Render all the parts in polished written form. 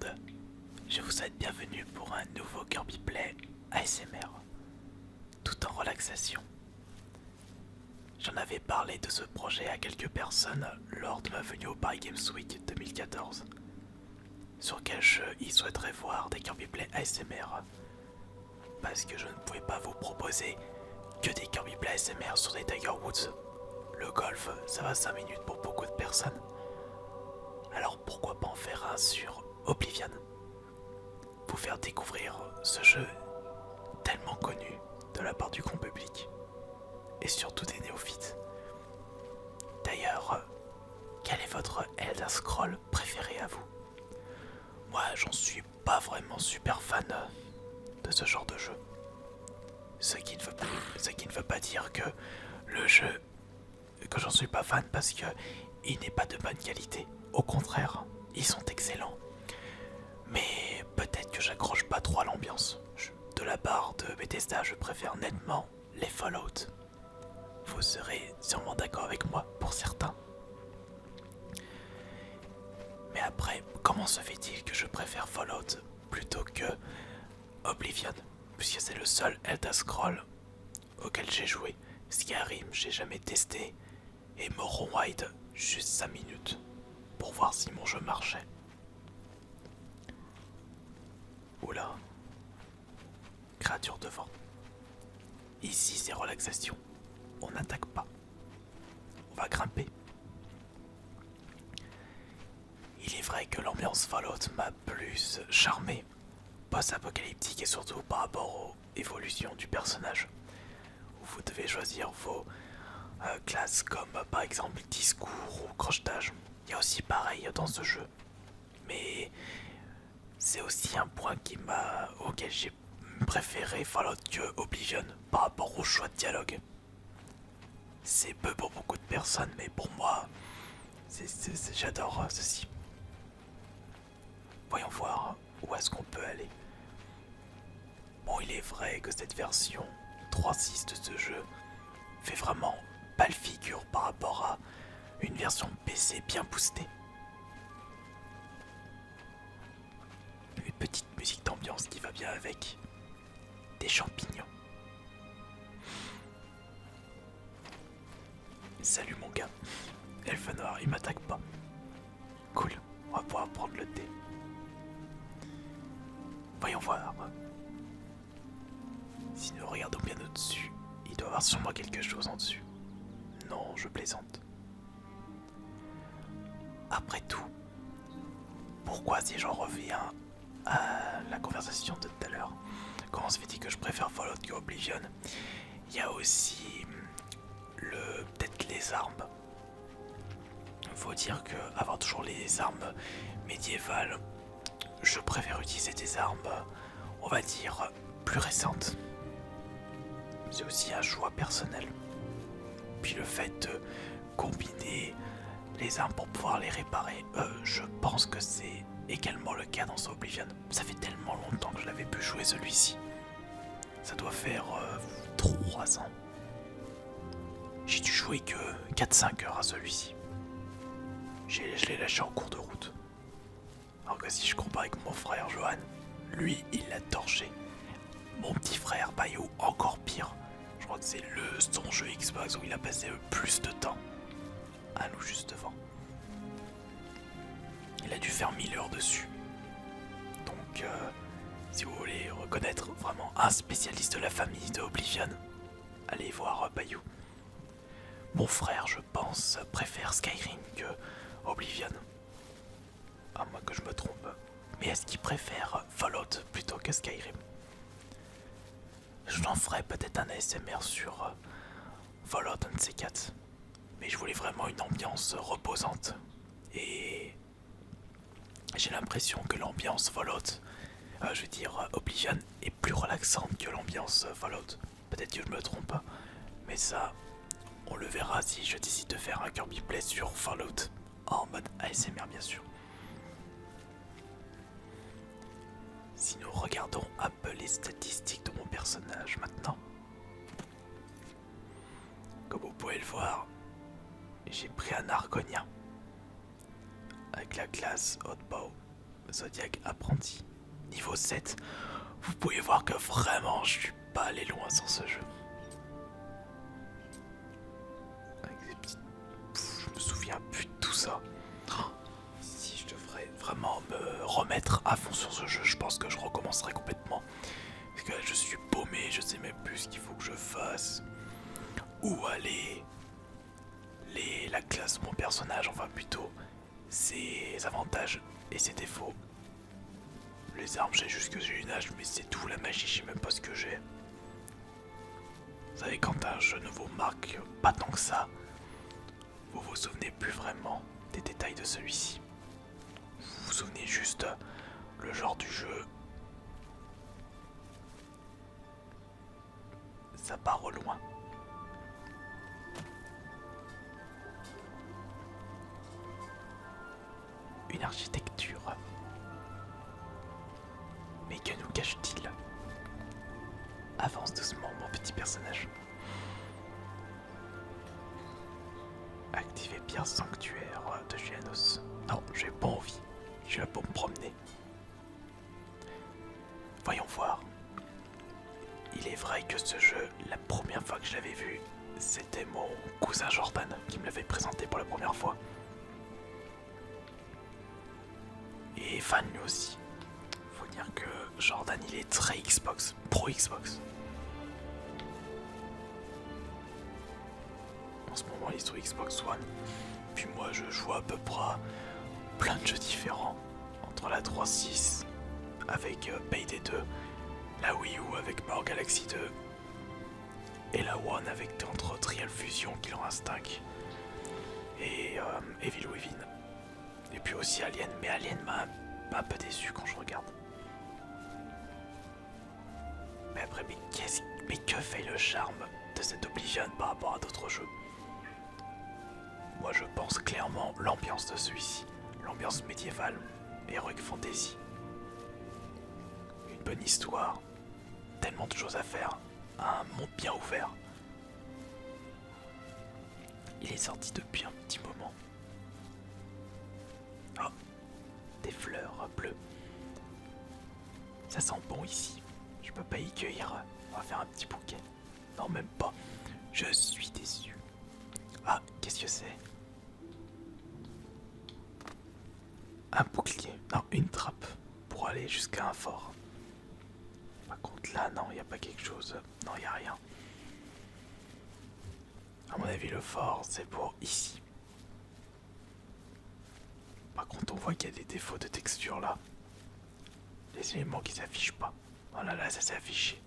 monde, je vous souhaite bienvenue pour un nouveau Kirby Play ASMR, tout en relaxation. J'en avais parlé de ce projet à quelques personnes lors de ma venue au Paris Games Week 2014. Sur quel jeu ils souhaiteraient voir des Kirby Play ASMR, parce que je ne pouvais pas vous proposer que des Kirby Play ASMR sur des Tiger Woods. Le golf, ça va 5 minutes pour beaucoup de personnes. Alors pourquoi pas en faire un sur Oblivion, vous faire découvrir ce jeu tellement connu de la part du grand public et surtout des néophytes. D'ailleurs, quel est votre Elder Scroll préféré à vous? Moi, j'en suis pas vraiment super fan de ce genre de jeu. Ce qui ne veut pas dire que le jeu, que j'en suis pas fan parce que il n'est pas de bonne qualité. Au contraire, ils sont excellents. Mais peut-être que j'accroche pas trop à l'ambiance. De la part de Bethesda, je préfère nettement les Fallout. Vous serez sûrement d'accord avec moi pour certains. Mais après, comment se fait-il que je préfère Fallout plutôt que Oblivion, puisque c'est le seul Elder Scroll auquel j'ai joué. Skyrim, j'ai jamais testé. Et Morrowind, juste 5 minutes pour voir si mon jeu marchait. Oula. Créature devant. Ici, c'est relaxation. On n'attaque pas. On va grimper. Il est vrai que l'ambiance Fallout m'a plus charmé, post-apocalyptique et surtout par rapport aux évolutions du personnage, où vous devez choisir vos classes comme par exemple discours ou crochetage. Il y a aussi pareil dans ce jeu, mais c'est aussi un point auquel j'ai préféré Fallout que Oblivion par rapport au choix de dialogue. C'est peu pour beaucoup de personnes, mais pour moi, j'adore ceci. Voyons voir où est-ce qu'on peut aller. Bon, il est vrai que cette version 3.6 de ce jeu fait vraiment pâle figure par rapport à une version PC bien boostée. Une petite musique d'ambiance qui va bien avec. Des champignons. Salut mon gars. Elfe noir, il m'attaque pas. Cool, on va pouvoir prendre le thé. Voyons voir. Si nous regardons bien au-dessus, il doit y avoir sûrement quelque chose en dessus. Non, je plaisante. Après tout, pourquoi si j'en reviens à la conversation de tout à l'heure, comment se fait-il que je préfère Fallout que Oblivion? Il y a aussi peut-être les armes. Faut dire que avoir toujours les armes médiévales, je préfère utiliser des armes, on va dire, plus récentes. C'est aussi un choix personnel. Puis le fait de combiner les armes pour pouvoir les réparer, je pense que c'est également le cas dans Oblivion. Ça fait tellement longtemps que je l'avais pu jouer celui-ci. Ça doit faire 3 ans. J'ai dû jouer que 4-5 heures à celui-ci. Je l'ai lâché en cours de route. Alors que si je compare avec mon frère Johan, lui il l'a torché. Mon petit frère Bayou, encore pire. Je crois que c'est son jeu Xbox où il a passé le plus de temps. À nous juste devant. Il a dû faire 1000 heures dessus. Donc si vous voulez reconnaître vraiment un spécialiste de la famille de Oblivion, allez voir Bayou. Mon frère, je pense, préfère Skyrim que Oblivion. À moins que je me trompe. Mais est-ce qu'il préfère Fallout plutôt que Skyrim? Je n'en ferai peut-être un ASMR sur Fallout, un de ces 4. Mais je voulais vraiment une ambiance reposante. Et j'ai l'impression que l'ambiance Fallout, Oblivion, est plus relaxante que l'ambiance Fallout. Peut-être que je me trompe, mais ça, on le verra si je décide de faire un Kirby Play sur Fallout, en mode ASMR bien sûr. Si nous regardons un peu les statistiques de mon personnage maintenant, comme vous pouvez le voir, j'ai pris un Argonien avec la classe Hotbow Zodiac apprenti. Niveau 7. Vous pouvez voir que vraiment je suis pas allé loin sur ce jeu. Avec des petites... je me souviens plus de tout ça. Si je devrais vraiment me remettre à fond sur ce jeu, je pense que je recommencerai complètement. Parce que là, je suis paumé, je sais même plus ce qu'il faut que je fasse. Où aller. La classe de mon personnage, enfin plutôt ses avantages et ses défauts. Les armes, j'ai juste que j'ai une hache, mais c'est tout. La magie, je sais même pas ce que j'ai. Vous savez, quand un jeu ne vous marque pas tant que ça, vous vous souvenez plus vraiment des détails de celui-ci. Vous vous souvenez juste le genre du jeu. Ça part au loin. Une architecture. Mais que nous cache-t-il? Avance doucement, mon petit personnage. Activer pierre sanctuaire de Gianos. Non, j'ai pas envie. Je suis là pour me promener. Voyons voir. Il est vrai que ce jeu, la première fois que je l'avais vu, c'était mon cousin Jordan qui me l'avait présenté pour la première fois. Et fan lui aussi. Faut dire que Jordan il est très Xbox, pro Xbox. En ce moment il est sur Xbox One. Puis moi je joue à peu près plein de jeux différents. Entre la 3.6 avec Payday 2, la Wii U avec Mario Galaxy 2 et la One avec entre Trial Fusion, Killer Instinct et Evil Within. Et puis aussi Alien, mais Alien m'a un peu déçu quand je regarde. Mais après, mais que fait le charme de cette Oblivion par rapport à d'autres jeux? Moi je pense clairement l'ambiance de celui-ci, l'ambiance médiévale, Heroic Fantasy. Une bonne histoire, tellement de choses à faire, un monde bien ouvert. Il est sorti depuis un petit moment. Oh, des fleurs bleues. Ça sent bon ici. Je peux pas y cueillir. On va faire un petit bouquet. Non, même pas. Je suis déçu. Ah, qu'est-ce que c'est? Un bouclier. Non, une trappe. Pour aller jusqu'à un fort. Par contre, là, non, il n'y a pas quelque chose. Non, il n'y a rien. À mon avis, le fort, c'est pour ici. Par contre, on voit qu'il y a des défauts de texture là. Les éléments qui s'affichent pas. Oh là là, ça s'est affiché.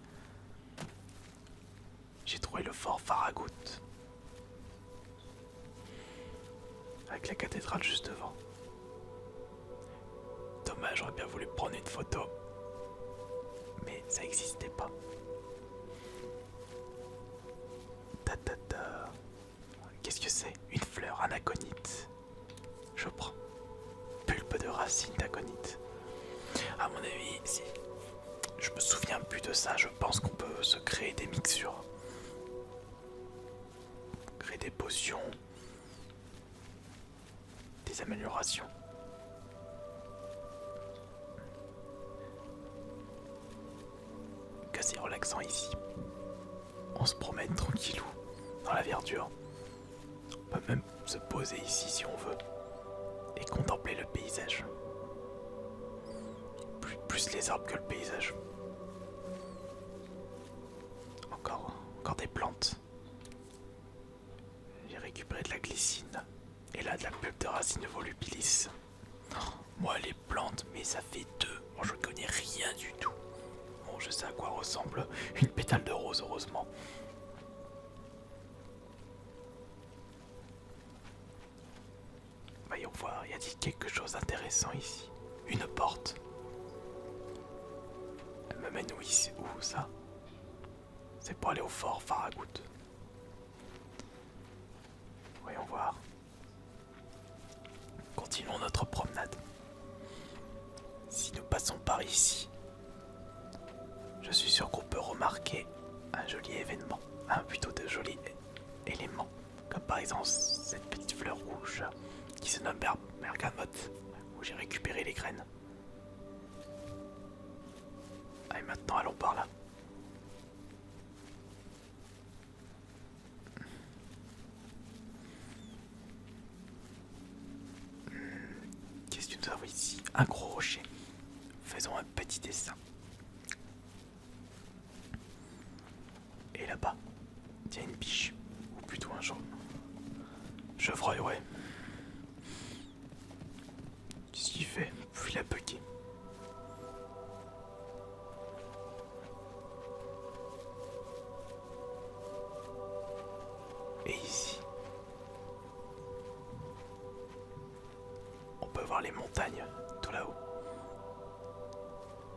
J'ai trouvé le fort Faragout. Avec la cathédrale juste devant. Dommage, j'aurais bien voulu prendre une photo. Mais ça n'existait pas. Qu'est-ce que c'est? Une fleur, un aconite. Je prends. Pulpe de racine d'aconite. À mon avis, si je me souviens plus de ça, je pense qu'on peut se créer des mixtures. Créer des potions. Des améliorations. Que c'est relaxant ici. On se promène tranquillou dans la verdure. On peut même se poser ici si on veut et contempler le paysage. Plus les arbres que le paysage. Encore des plantes. J'ai récupéré de la glycine et là de la pulpe de racine de volubilis. Moi les plantes, mais ça fait deux. Moi je connais rien du tout. Bon, je sais à quoi ressemble une pétale de rose, heureusement. Voyons voir, il y a-t-il quelque chose d'intéressant ici? Une porte. Elle me mène où ça? C'est pour aller au fort Faragout. Voyons voir. Continuons notre promenade. Si nous passons par ici, je suis sûr qu'on peut remarquer un joli événement, plutôt de jolis éléments, comme par exemple cette petite fleur rouge qui se nomme bergamote, où j'ai récupéré les graines. ici un gros rocher. Faisons un petit dessin. Et là-bas, il y a une biche, ou plutôt un jaune. Chevreuil, ouais. Qu'est-ce qu'il fait? Il a bugué. Et ici, on peut voir les montagnes tout là-haut.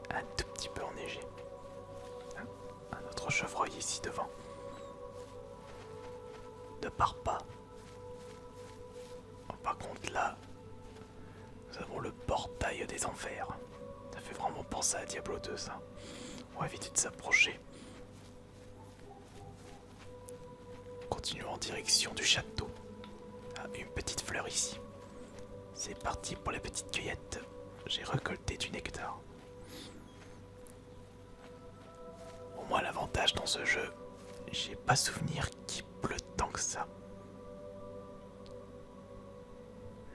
Un tout petit peu enneigé. Un autre chevreuil ici devant. Ne pars pas. Par contre là, nous avons le portail des enfers. Ça fait vraiment penser à Diablo 2 ça. On va éviter de s'approcher. Continuons en direction du château. Ah, une petite fleur ici. C'est parti pour les petites cueillettes. J'ai récolté du nectar. Au moins l'avantage dans ce jeu, j'ai pas souvenir qu'il pleut tant que ça.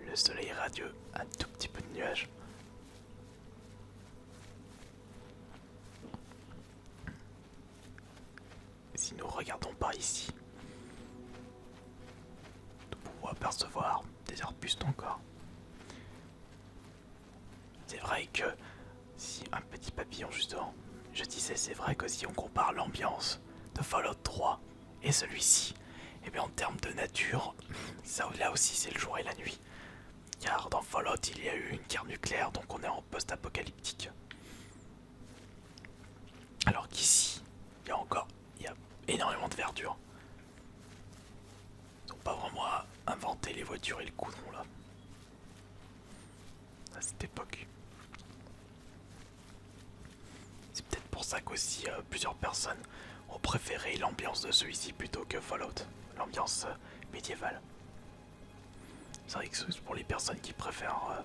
Le soleil est radieux, un tout petit peu de nuages. Si nous regardons par ici, nous pouvons apercevoir des arbustes encore. C'est vrai que si un petit papillon justement, je disais c'est vrai que si on compare l'ambiance de Fallout 3 et celui-ci, et bien en termes de nature, ça là aussi c'est le jour et la nuit. Car dans Fallout il y a eu une guerre nucléaire, donc on est en post-apocalyptique. Alors qu'ici, il y a énormément de verdure. Ils n'ont pas vraiment inventé les voitures et le goudron là. À cette époque. C'est peut-être pour ça qu'aussi plusieurs personnes ont préféré l'ambiance de celui-ci plutôt que Fallout, l'ambiance médiévale. C'est vrai que c'est pour les personnes qui préfèrent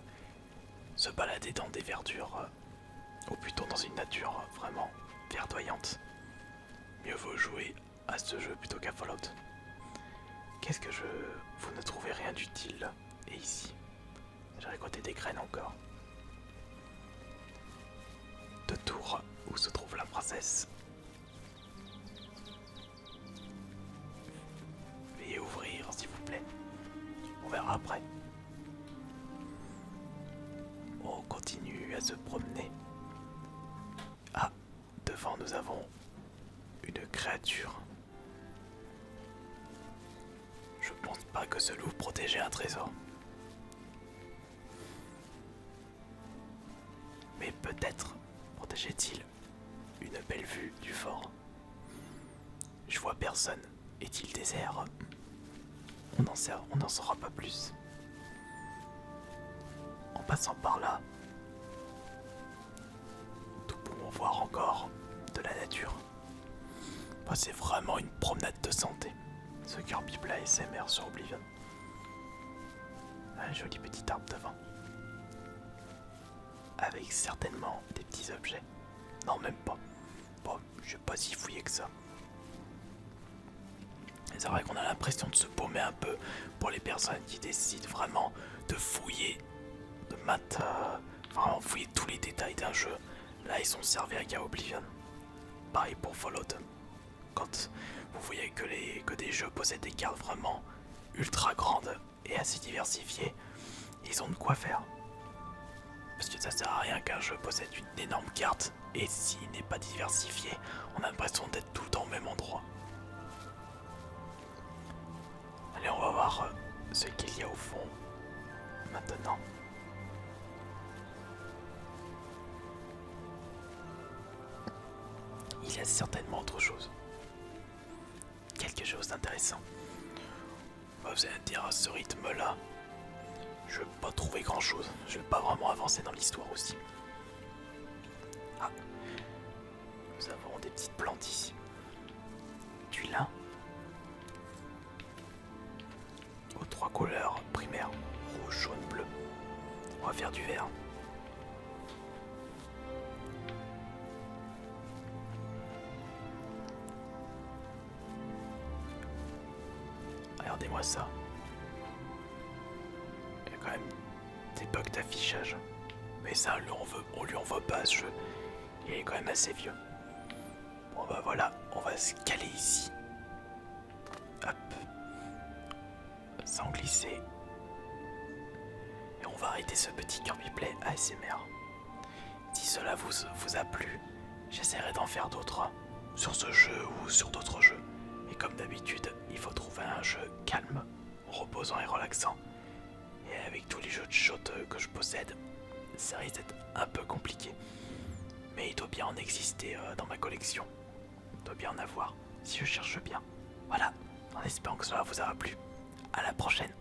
se balader dans des verdures, ou plutôt dans une nature vraiment verdoyante. Mieux vaut jouer à ce jeu plutôt qu'à Fallout. Qu'est-ce que je... Vous ne trouvez rien d'utile. Et ici, j'ai récolté des graines encore. De tours où se trouve la princesse. Veuillez ouvrir s'il vous plaît. On verra après. On continue à se promener. Ah, devant nous avons une créature. Je pense pas que ce loup protégeait un trésor. Mais peut-être protégeait-il une belle vue du fort. Je vois personne. Est-il désert? On n'en saura pas plus. En passant par là, nous pouvons voir encore de la nature. Bah, c'est vraiment une promenade de santé. Ce Kirby Play ASMR sur Oblivion. Un joli petit arbre devant. Avec certainement des petits objets. Non, même pas. Bon, je sais pas si fouillé que ça. C'est vrai qu'on a l'impression de se paumer un peu pour les personnes qui décident vraiment de fouiller, de vraiment fouiller tous les détails d'un jeu. Là, ils sont servis à Oblivion. Pareil pour Fallout. Quand vous voyez que des jeux possèdent des cartes vraiment ultra grandes et assez diversifiées, ils ont de quoi faire. Parce que ça sert à rien qu'un jeu possède une énorme carte et s'il n'est pas diversifié, on a l'impression d'être tout le temps au même endroit. Allez, on va voir ce qu'il y a au fond maintenant. Il y a certainement autre chose. Quelque chose d'intéressant. Vous allez me dire, à ce rythme-là, je vais pas trouver grand-chose. Je vais pas vraiment avancer dans l'histoire aussi. Ah, nous avons des petites plantes ici. Du lin. Aux 3 couleurs primaires, rouge, jaune, bleu. On va faire du vert. Regardez-moi ça. Il y a quand même des bugs d'affichage. Mais ça, on lui en veut pas ce jeu. Il est quand même assez vieux. Bon bah voilà, on va se caler ici. Hop. Sans glisser. Et on va arrêter ce petit Kirby Play ASMR. Si cela vous a plu, j'essaierai d'en faire d'autres sur ce jeu ou sur d'autres jeux. Et comme d'habitude, il faut trouver un jeu calme, reposant et relaxant. Et avec tous les jeux de shot que je possède, ça risque d'être un peu compliqué. Mais il doit bien en exister dans ma collection. Il doit bien en avoir, si je cherche bien. Voilà, en espérant que cela vous aura plu. À la prochaine.